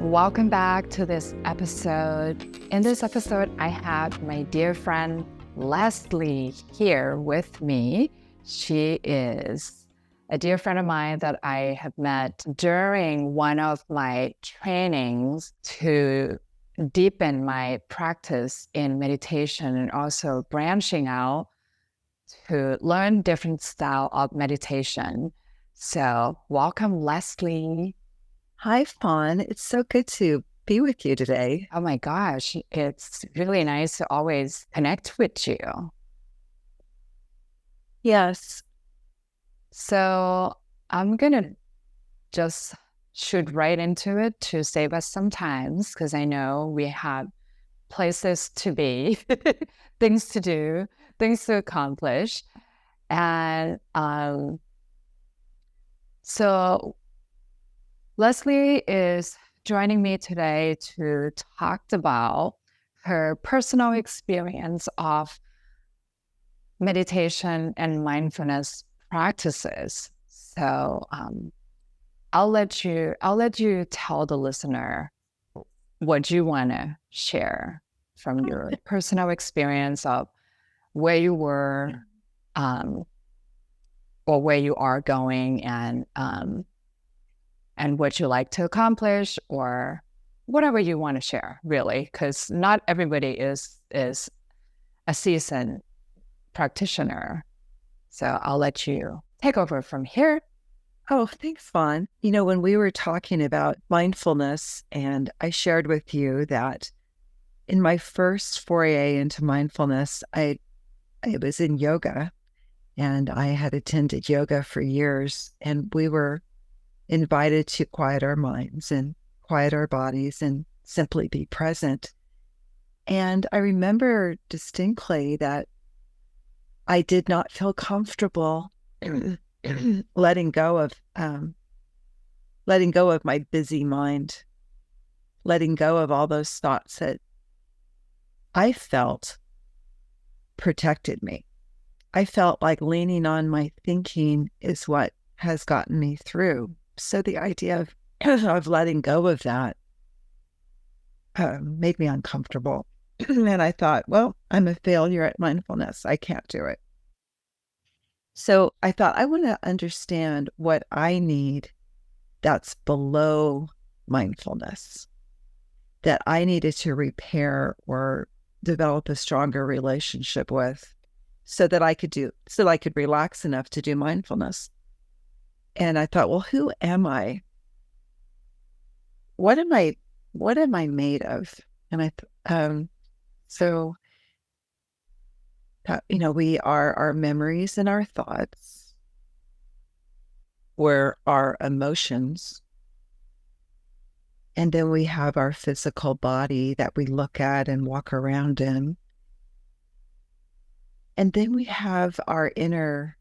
Welcome back to this episode. In this episode, I have my dear friend Leslie here with me. She is a dear friend of mine that I have met during one of my trainings to deepen my practice in meditation and also branching out to learn different style of meditation. So welcome, Leslie. Hi, Fawn. It's so good to be with you today. Oh my gosh, it's really nice to always connect with you. Yes. So I'm going to just shoot right into it to save us some time because I know we have places to be, things to do, things to accomplish. And so Leslie is joining me today to talk about her personal experience of meditation and mindfulness practices. So I'll let you tell the listener what you want to share from your personal experience of where you were or where you are going and what you like to accomplish or whatever you want to share, really, because not everybody is a seasoned practitioner. So I'll let you take over from here. Oh, thanks, Fawn. You know, when we were talking about mindfulness, and I shared with you that in my first foray into mindfulness, I was in yoga, and I had attended yoga for years, and we were invited to quiet our minds and quiet our bodies and simply be present. And I remember distinctly that I did not feel comfortable letting go of my busy mind, letting go of all those thoughts that I felt protected me. I felt like leaning on my thinking is what has gotten me through. So the idea of letting go of that made me uncomfortable. And I thought, well, I'm a failure at mindfulness. I can't do it. So I thought, I want to understand what I need that's below mindfulness, that I needed to repair or develop a stronger relationship with so that I could relax enough to do mindfulness. And I thought, well, who am I? What am I made of? And so we are our memories and our thoughts. We're our emotions. And then we have our physical body that we look at and walk around in. And then we have our inner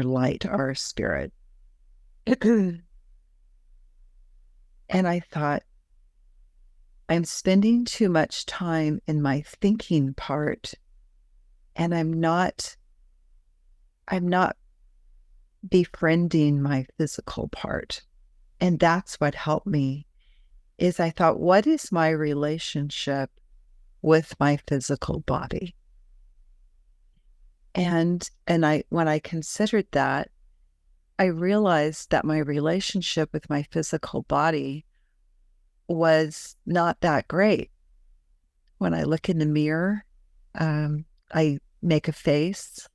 light, our spirit. And I thought, I'm spending too much time in my thinking part, and I'm not befriending my physical part. And that's what helped me, is I thought, what is my relationship with my physical body? And when I considered that, I realized that my relationship with my physical body was not that great. When I look in the mirror, I make a face,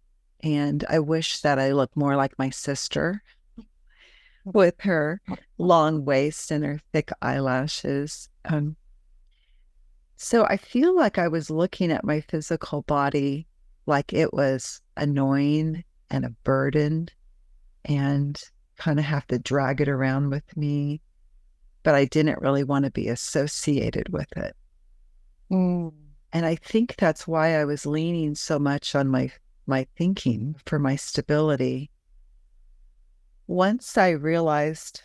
and I wish that I looked more like my sister with her long waist and her thick eyelashes. So I feel like I was looking at my physical body like it was annoying and a burden and kind of have to drag it around with me, but I didn't really want to be associated with it. And I think that's why I was leaning so much on my thinking for my stability. Once I realized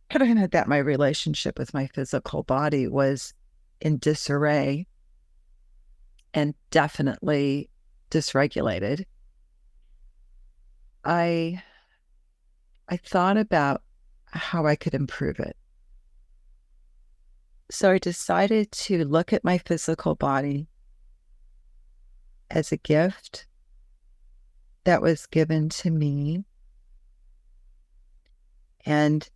that my relationship with my physical body was in disarray and definitely dysregulated, I thought about how I could improve it. So I decided to look at my physical body as a gift that was given to me, and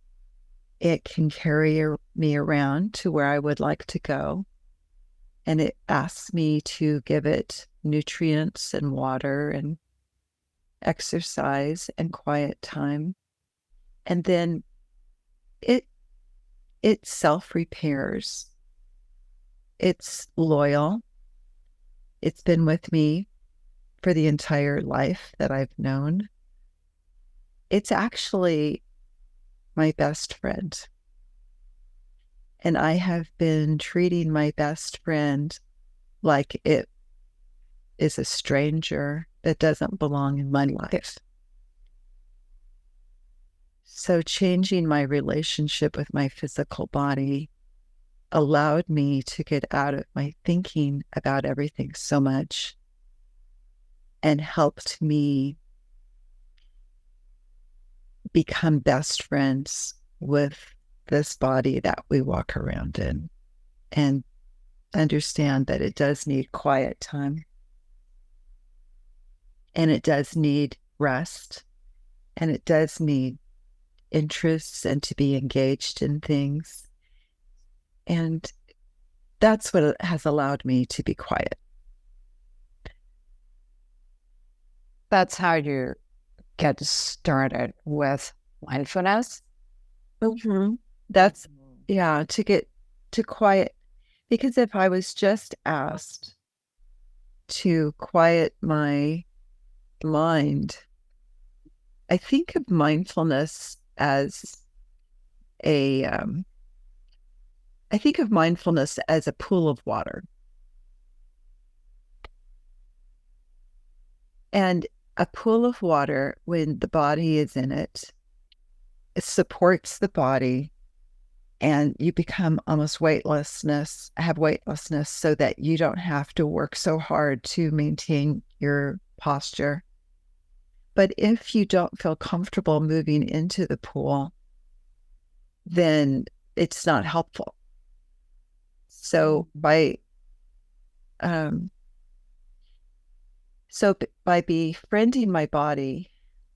it can carry me around to where I would like to go. And it asks me to give it nutrients and water and exercise and quiet time. And then it self-repairs. It's loyal. It's been with me for the entire life that I've known. It's actually my best friend. And I have been treating my best friend like it is a stranger that doesn't belong in my life. So changing my relationship with my physical body allowed me to get out of my thinking about everything so much and helped me become best friends with this body that we walk around in, and understand that it does need quiet time, and it does need rest, and it does need interests and to be engaged in things. And that's what has allowed me to be quiet. That's how you get started with mindfulness. Mm-hmm. That's, yeah, to get to quiet. Because if I was just asked to quiet my mind, I think of mindfulness as I think of mindfulness as a pool of water. And a pool of water, when the body is in it, it supports the body, and you become almost have weightlessness, so that you don't have to work so hard to maintain your posture. But if you don't feel comfortable moving into the pool, then it's not helpful. So by befriending my body,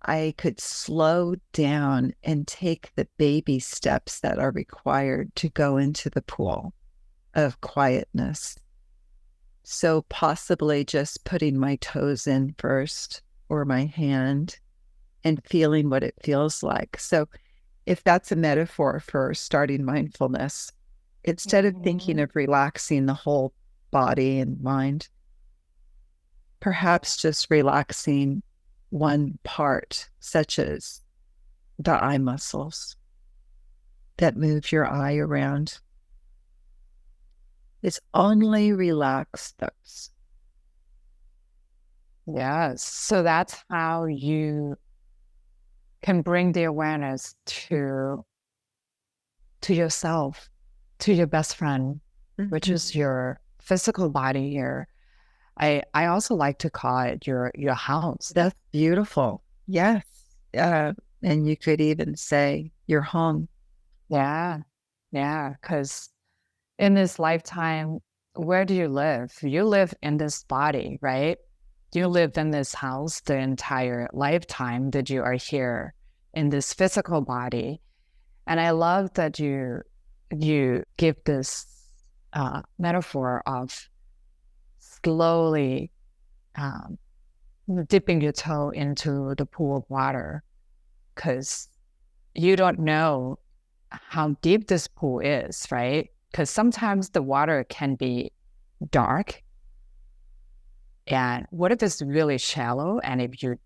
I could slow down and take the baby steps that are required to go into the pool of quietness. So possibly just putting my toes in first, or my hand, and feeling what it feels like. So if that's a metaphor for starting mindfulness, instead of thinking of relaxing the whole body and mind, perhaps just relaxing one part, such as the eye muscles that move your eye around. It's only relax those. Yes. So that's how you can bring the awareness to yourself, to your best friend, which is your physical body here. I also like to call it your house. That's beautiful. Yes. And you could even say your home. Yeah. Yeah. Because in this lifetime, where do you live? You live in this body, right? You live in this house the entire lifetime that you are here in this physical body. And I love that you give this metaphor of slowly dipping your toe into the pool of water, because you don't know how deep this pool is, right? Because sometimes the water can be dark. And what if it's really shallow? And if you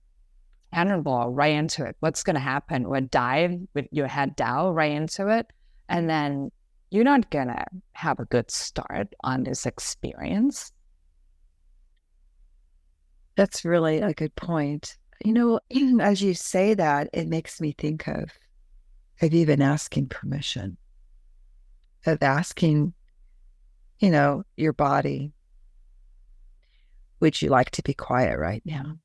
cannonball right into it, what's going to happen? Or dive with your head down right into it. And then you're not going to have a good start on this experience. That's really a good point. As you say that, it makes me think of even asking permission, of asking, your body, would you like to be quiet right now?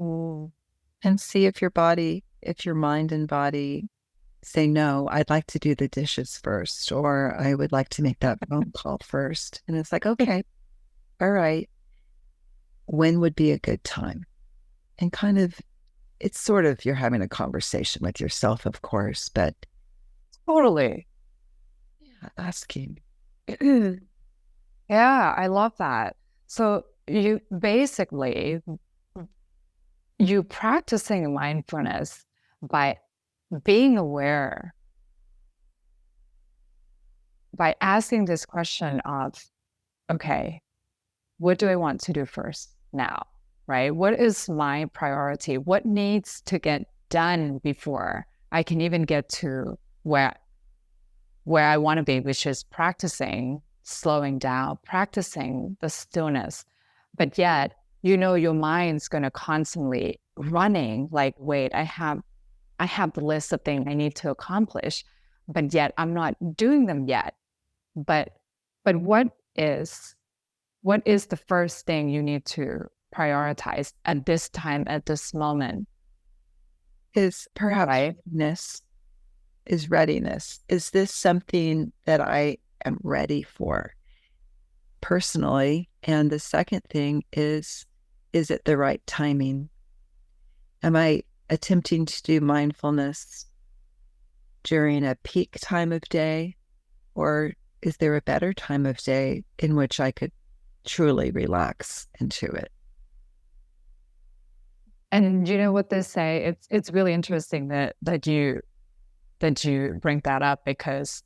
Mm. And see if your mind and body say, no, I'd like to do the dishes first, or I would like to make that phone call first. And it's like, okay, all right, when would be a good time? And kind of, it's sort of you're having a conversation with yourself, of course, but Totally. asking. Yeah, I love that. So you basically you practicing mindfulness by being aware, by asking this question of, okay, what do I want to do first now? Right? What is my priority? What needs to get done before I can even get to where I want to be, which is practicing slowing down, practicing the stillness. But yet, your mind's going to constantly running like, wait, I have the list of things I need to accomplish, but yet I'm not doing them yet. But what is the first thing you need to prioritize at this time, at this moment? Is perhaps Right? readiness. Is this something that I am ready for personally? And the second thing is it the right timing? Am I attempting to do mindfulness during a peak time of day? Or is there a better time of day in which I could truly relax into it? And you know what they say? It's really interesting that you bring that up, because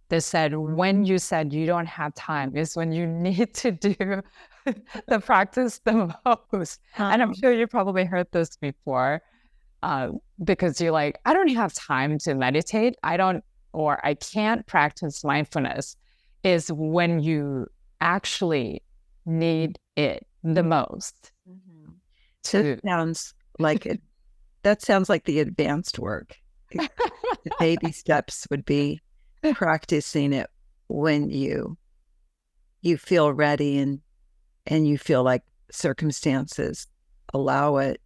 they said when you said you don't have time is when you need to do the practice the most. And I'm sure you probably heard this before, because you're like, I don't have time to meditate. Or I can't practice mindfulness, is when you actually need it the most. That sounds like it. That sounds like the advanced work. The baby steps would be practicing it when you feel ready and you feel like circumstances allow it.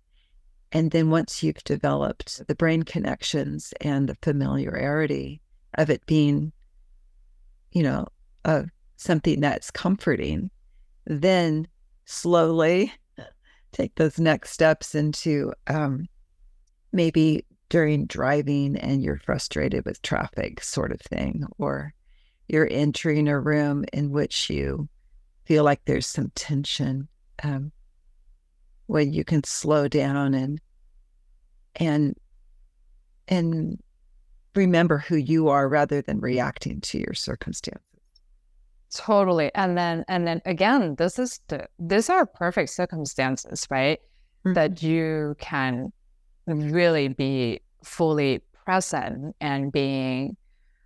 And then once you've developed the brain connections and the familiarity of it being, something that's comforting, then slowly take those next steps into maybe during driving and you're frustrated with traffic sort of thing, or you're entering a room in which you feel like there's some tension, when you can slow down and remember who you are rather than reacting to your circumstances. Totally. And then again, these are perfect circumstances, right? Mm-hmm. That you can really be fully present and being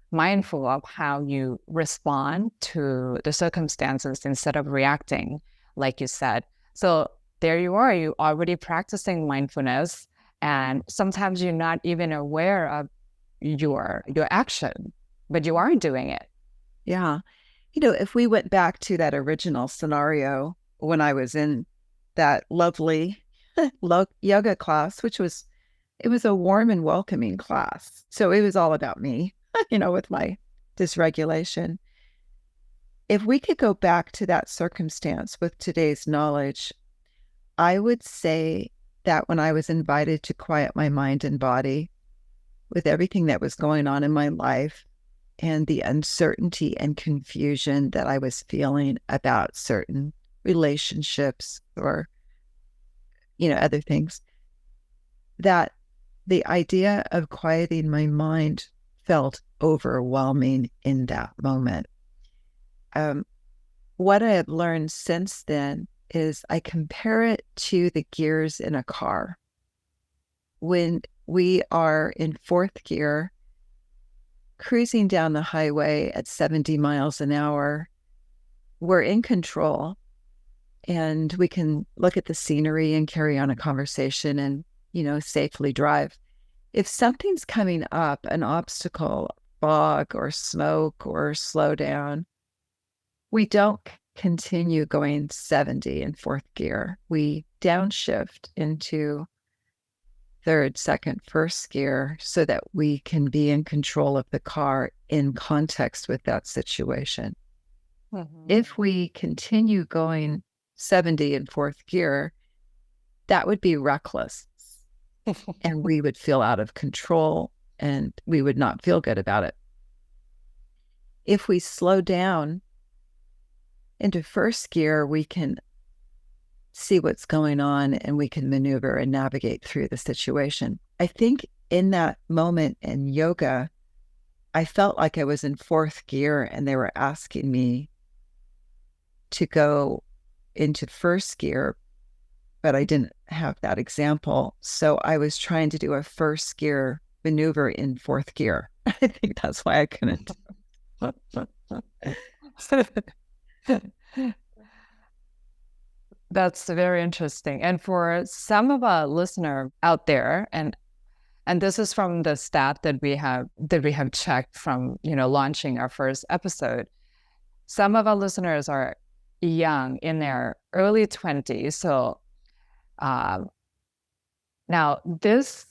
mindful of how you respond to the circumstances instead of reacting, like you said. So there you are, you already practicing mindfulness, and sometimes you're not even aware of your action, but you are doing it. Yeah. If we went back to that original scenario when I was in that lovely yoga class, it was a warm and welcoming class. So it was all about me, with my dysregulation. If we could go back to that circumstance with today's knowledge, I would say that when I was invited to quiet my mind and body with everything that was going on in my life and the uncertainty and confusion that I was feeling about certain relationships or, other things, that the idea of quieting my mind felt overwhelming in that moment. What I have learned since then is I compare it to the gears in a car. When we are in fourth gear, cruising down the highway at 70 miles an hour, we're in control and we can look at the scenery and carry on a conversation and, safely drive. If something's coming up, an obstacle, fog or smoke or slow down, we don't continue going 70 in fourth gear. We downshift into third, second, first gear so that we can be in control of the car in context with that situation. Mm-hmm. If we continue going 70 in fourth gear, that would be reckless and we would feel out of control and we would not feel good about it. If we slow down into first gear, we can see what's going on and we can maneuver and navigate through the situation. I think in that moment in yoga, I felt like I was in fourth gear and they were asking me to go into first gear, but I didn't have that example. So I was trying to do a first gear maneuver in fourth gear. I think that's why I couldn't. That's very interesting. And for some of our listener out there, and this is from the stat that we have checked from launching our first episode. Some of our listeners are young, in their early 20s. So now this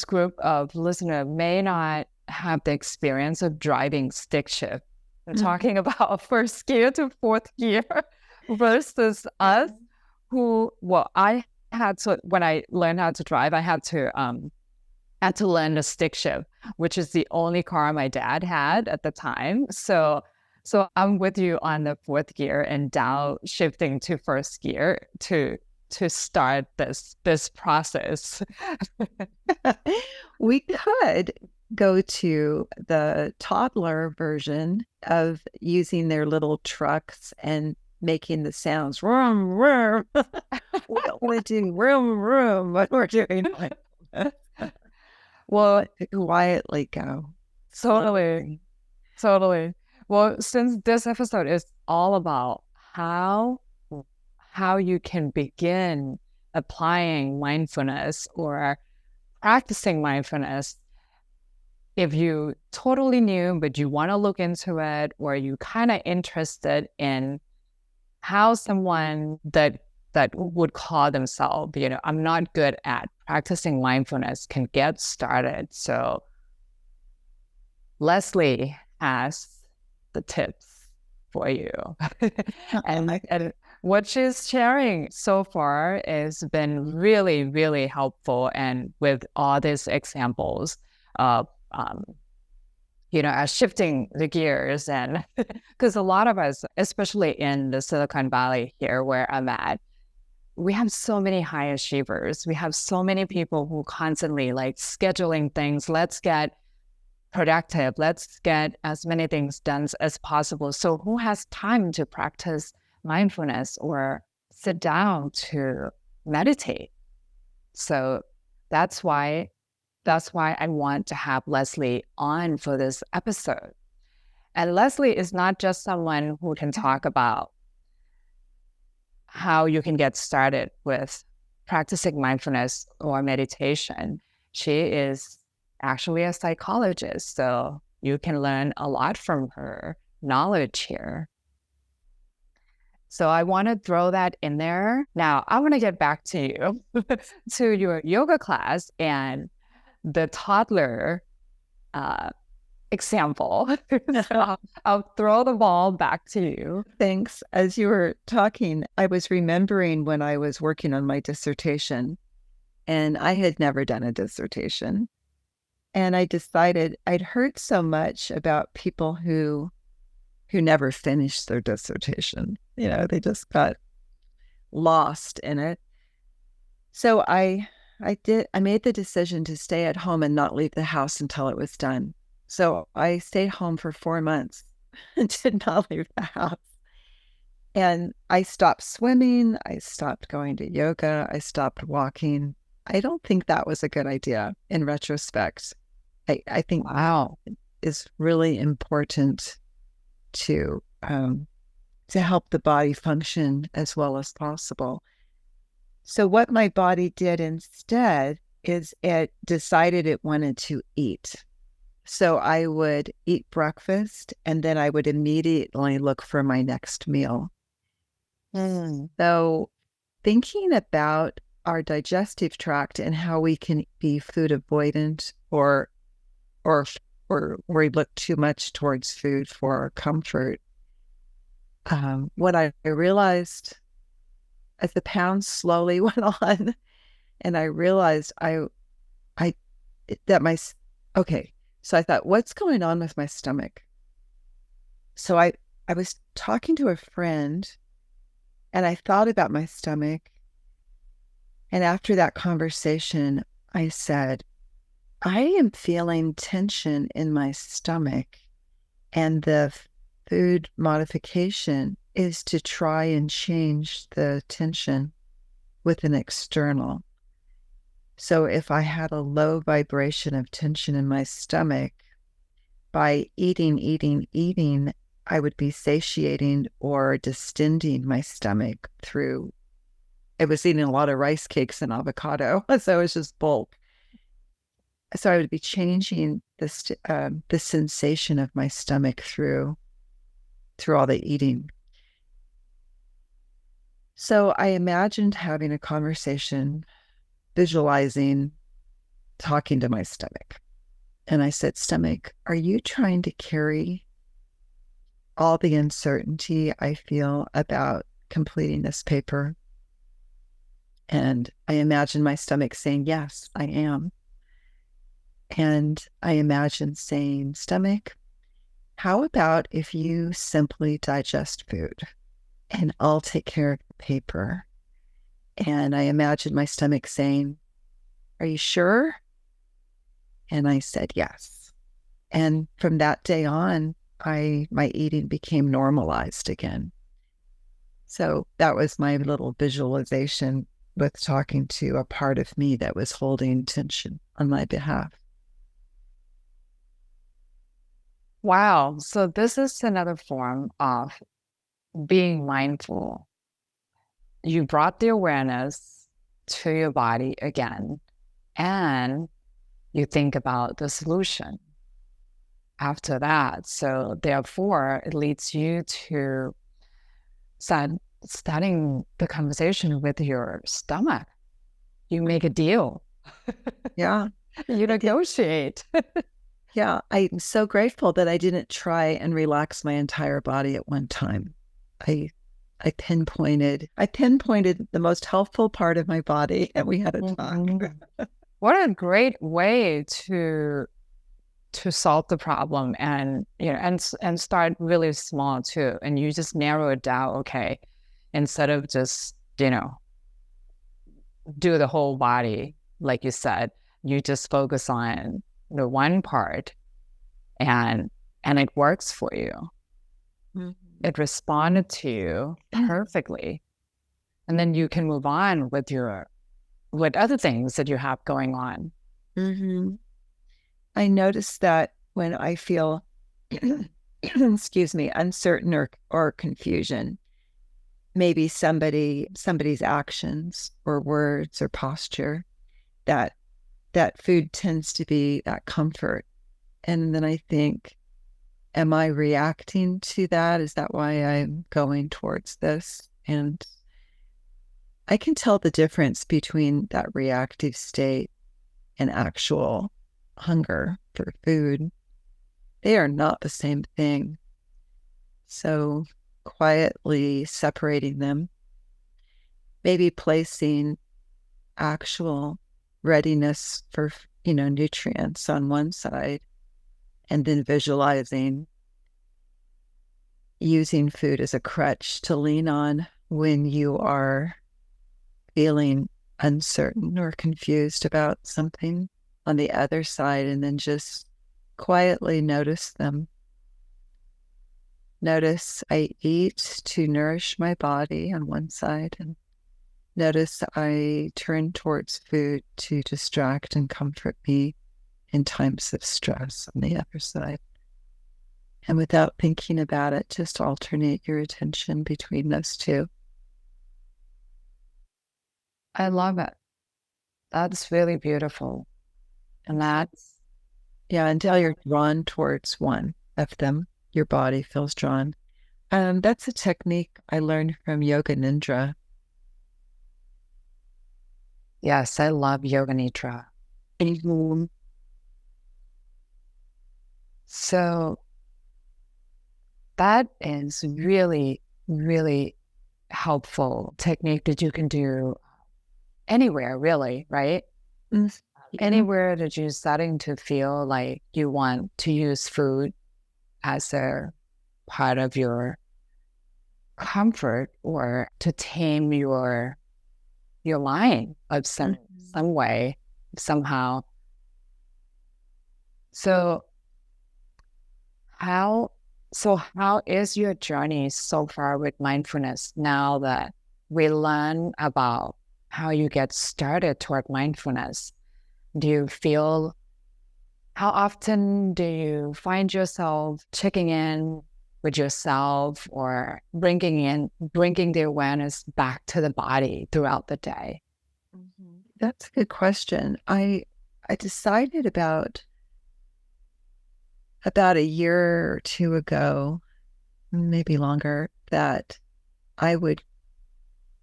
group of listeners may not have the experience of driving stick shift. We're talking about first gear to fourth gear versus us who, well, I had to, when I learned how to drive, I had to learn the stick shift, which is the only car my dad had at the time. So I'm with you on the fourth gear and downshifting to first gear to start this process. We could go to the toddler version of using their little trucks and making the sounds vroom vroom. We're doing vroom vroom, but we're doing well, quietly go. Totally. Well, since this episode is all about how you can begin applying mindfulness or practicing mindfulness, if you totally new but you want to look into it, or you kind of interested in how someone that would call themselves, I'm not good at practicing mindfulness, can get started. So Leslie has the tips for you. and what she's sharing so far has been really, really helpful. And with all these examples of, shifting the gears, and because a lot of us, especially in the Silicon Valley here where I'm at, we have so many high achievers. We have so many people who constantly like scheduling things. Let's get productive. Let's get as many things done as possible. So who has time to practice mindfulness or sit down to meditate? So that's why I want to have Leslie on for this episode. And Leslie is not just someone who can talk about how you can get started with practicing mindfulness or meditation. She is actually a psychologist, so you can learn a lot from her knowledge here. So I want to throw that in there. Now, I want to get back to you, to your yoga class and the toddler example. So I'll throw the ball back to you. Thanks. As you were talking, I was remembering when I was working on my dissertation, and I had never done a dissertation. And I decided I'd heard so much about people who never finished their dissertation. They just got lost in it. So I made the decision to stay at home and not leave the house until it was done. So I stayed home for 4 months and did not leave the house. And I stopped swimming. I stopped going to yoga. I stopped walking. I don't think that was a good idea in retrospect. I think Wow, is really important to help the body function as well as possible. So what my body did instead is it decided it wanted to eat. So I would eat breakfast and then I would immediately look for my next meal. So thinking about our digestive tract and how we can be food avoidant or or we look too much towards food for our comfort. What I realized as the pounds slowly went on, and I realized I that my okay. So I thought, what's going on with my stomach? So I was talking to a friend, and I thought about my stomach. And after that conversation, I said, I am feeling tension in my stomach, and the food modification is to try and change the tension with an external. So if I had a low vibration of tension in my stomach, by eating, I would be satiating or distending my stomach through. I was eating a lot of rice cakes and avocado, so it was just bulk. So I would be changing the sensation of my stomach through all the eating. So I imagined having a conversation, visualizing, talking to my stomach. And I said, stomach, are you trying to carry all the uncertainty I feel about completing this paper? And I imagine my stomach saying, yes, I am. And I imagine saying, stomach, how about if you simply digest food and I'll take care of the paper? And I imagine my stomach saying, are you sure? And I said, yes. And from that day on, my eating became normalized again. So that was my little visualization with talking to a part of me that was holding tension on my behalf. Wow. So this is another form of being mindful. You brought the awareness to your body again, and you think about the solution after that. So therefore, it leads you to starting the conversation with your stomach. You make a deal. Yeah. You negotiate. Yeah. I'm so grateful that I didn't try and relax my entire body at one time. I pinpointed the most helpful part of my body, and we had a talk. Mm-hmm. What a great way to solve the problem, and and start really small too, and you just narrow it down. Okay, instead of just do the whole body like you said, you just focus on the one part, and it works for you. Mm-hmm. It responded to you perfectly, and then you can move on with other things that you have going on. Mm-hmm. I noticed that when I feel, excuse me, uncertain or confusion, maybe somebody's actions or words or posture, that food tends to be that comfort. And then I think, am I reacting to that? Is that why I'm going towards this? And I can tell the difference between that reactive state and actual hunger for food. They are not the same thing. So quietly separating them, maybe placing actual readiness for, nutrients on one side, and then visualizing using food as a crutch to lean on when you are feeling uncertain or confused about something on the other side, and then just quietly notice them. Notice I eat to nourish my body on one side, and notice I turn towards food to distract and comfort me in times of stress on the other side. And without thinking about it, just alternate your attention between those two. I love it. That's really beautiful. And that's... Yeah, until you're drawn towards one of them, your body feels drawn. That's a technique I learned from Yoga Nidra. Yes, I love yoga nidra. Mhm. So that is really, really helpful technique that you can do anywhere, really, right? Mm, yeah. Anywhere that you're starting to feel like you want to use food as a part of your comfort or to tame your mind of Mhm. some way, somehow. So how how is your journey so far with mindfulness now that we learn about how you get started toward mindfulness? Do you feel How often do you find yourself checking in with yourself or bringing the awareness back to the body throughout the day? That's a good question. I decided about a year or two ago, maybe longer, that I would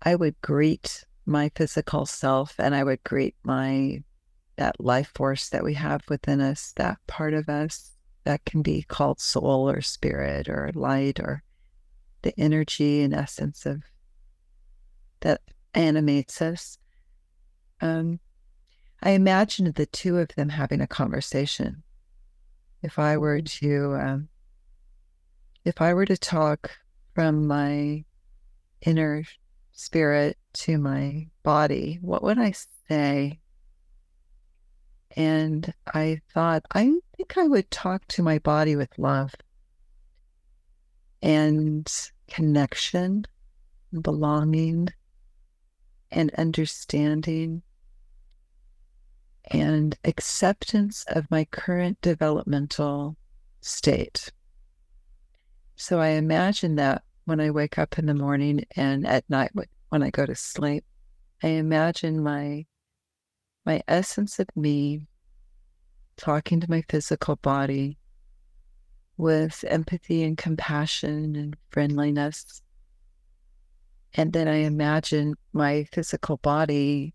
I would greet my physical self, and I would greet my that life force that we have within us, that part of us that can be called soul or spirit or light or the energy and essence of that animates us. Um, I imagined the two of them having a conversation. If I were to if I were to talk from my inner spirit to my body, what would I say? And I thought, I think I would talk to my body with love and connection, belonging, and understanding, and acceptance of my current developmental state. So I imagine that when I wake up in the morning and at night when I go to sleep, I imagine my essence of me talking to my physical body with empathy and compassion and friendliness. And then I imagine my physical body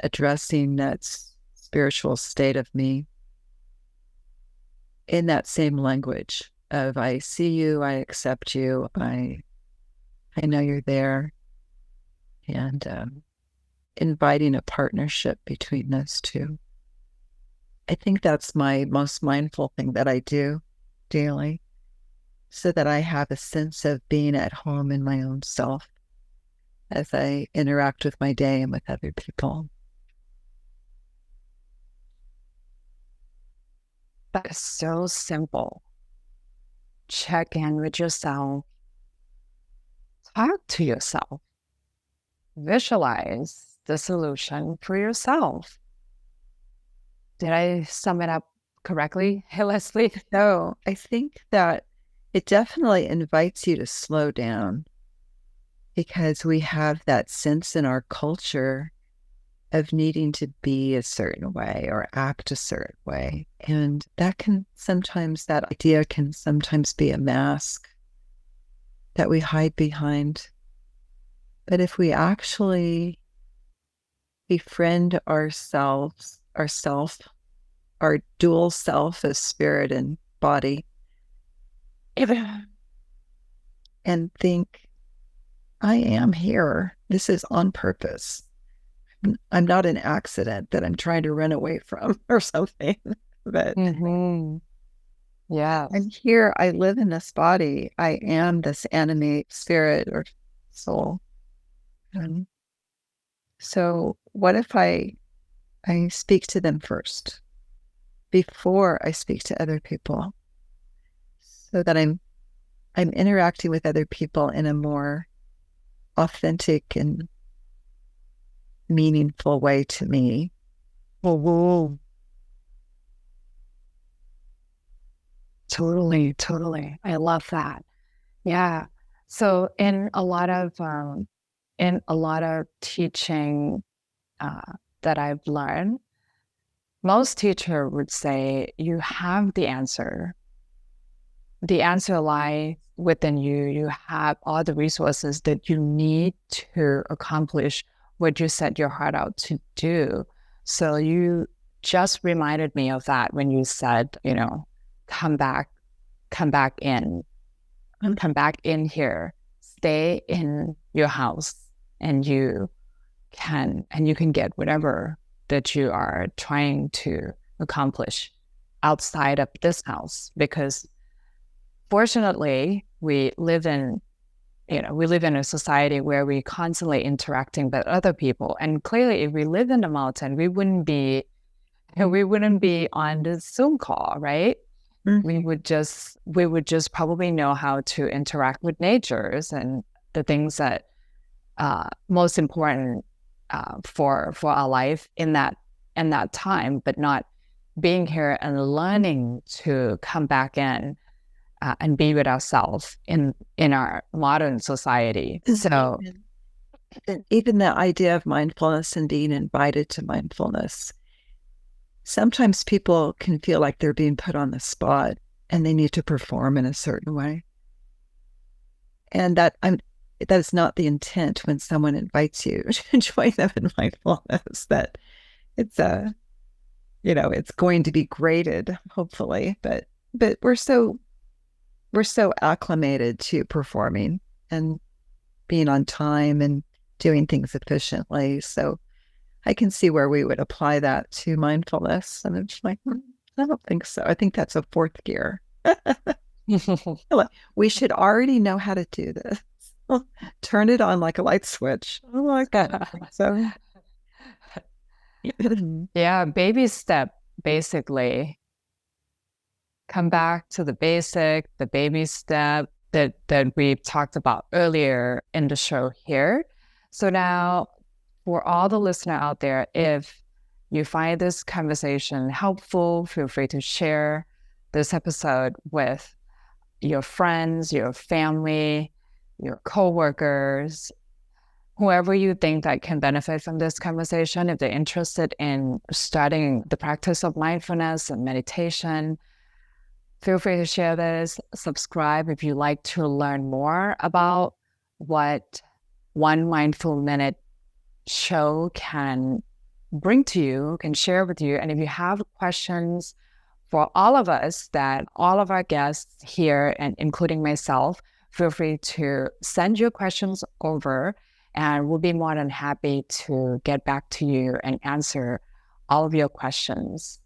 addressing that spiritual state of me in that same language of I see you, I accept you, I know you're there, and inviting a partnership between those two. I think that's my most mindful thing that I do daily, so that I have a sense of being at home in my own self as I interact with my day and with other people. That is so simple. Check in with yourself, talk to yourself, visualize the solution for yourself. Did I sum it up correctly, Leslie? So I think that it definitely invites you to slow down, because we have that sense in our culture of needing to be a certain way or act a certain way. And that idea can sometimes be a mask that we hide behind. But if we actually befriend our dual self as spirit and body, and think, I am here. This is on purpose. I'm not an accident that I'm trying to run away from or something, but Mm-hmm. I'm Yes. here. I live in this body. I am this animate spirit or soul. Um, so what if I speak to them first before I speak to other people, so that I'm interacting with other people in a more authentic and meaningful way to me. Oh, totally, totally. I love that. Yeah. So in a lot of teaching that I've learned, most teacher would say you have the answer. The answer lies within you. You have all the resources that you need to accomplish what you set your heart out to do. So you just reminded me of that when you said, come back in, come back in here, stay in your house, and you can get whatever that you are trying to accomplish outside of this house. Because fortunately, we live in a society where we constantly interacting with other people. And clearly, if we live in the mountain, we wouldn't be on the Zoom call, right? Mm-hmm. We would just probably know how to interact with natures and the things that most important for our life in that time, but not being here and learning to come back in and be with ourselves in our modern society. So even the idea of mindfulness and being invited to mindfulness, sometimes people can feel like they're being put on the spot and they need to perform in a certain way. And that is not the intent when someone invites you to join them in mindfulness, that it's it's going to be graded, hopefully, but we're so acclimated to performing and being on time and doing things efficiently. So I can see where we would apply that to mindfulness. And it's like, I don't think so. I think that's a fourth gear. We should already know how to do this. Turn it on like a light switch. Oh my God. So yeah, baby step, basically. Come back to the baby step that we talked about earlier in the show here. So now, for all the listener out there, if you find this conversation helpful, feel free to share this episode with your friends, your family, your coworkers, whoever you think that can benefit from this conversation. If they're interested in starting the practice of mindfulness and meditation, feel free to share this. Subscribe if you'd like to learn more about what One Mindful Minute show can bring to you, can share with you. And if you have questions for all of us, that all of our guests here, and including myself, feel free to send your questions over, and we'll be more than happy to get back to you and answer all of your questions.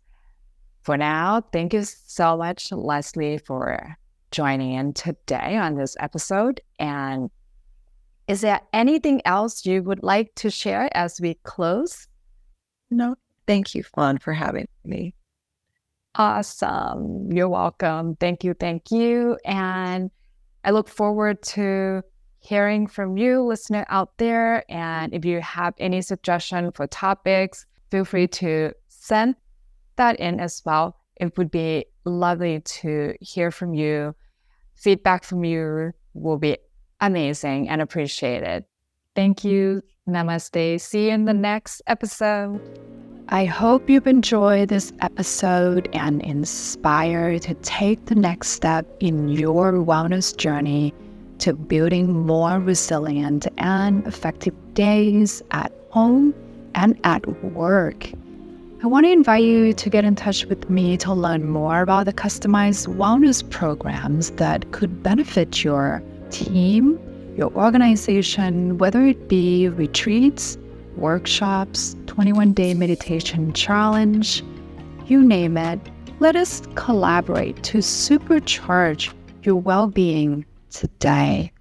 For now, thank you so much, Leslie, for joining in today on this episode. And is there anything else you would like to share as we close? No, thank you, Fawn, for having me. Awesome. You're welcome. Thank you. And I look forward to hearing from you, listener out there. And if you have any suggestion for topics, feel free to send that in as well. It would be lovely to hear from you. Feedback from you will be amazing and appreciated. Thank you. Namaste. See you in the next episode. I hope you've enjoyed this episode and inspired to take the next step in your wellness journey to building more resilient and effective days at home and at work. I want to invite you to get in touch with me to learn more about the customized wellness programs that could benefit your team, your organization, whether it be retreats, workshops, 21-day meditation challenge, you name it. Let us collaborate to supercharge your well-being today.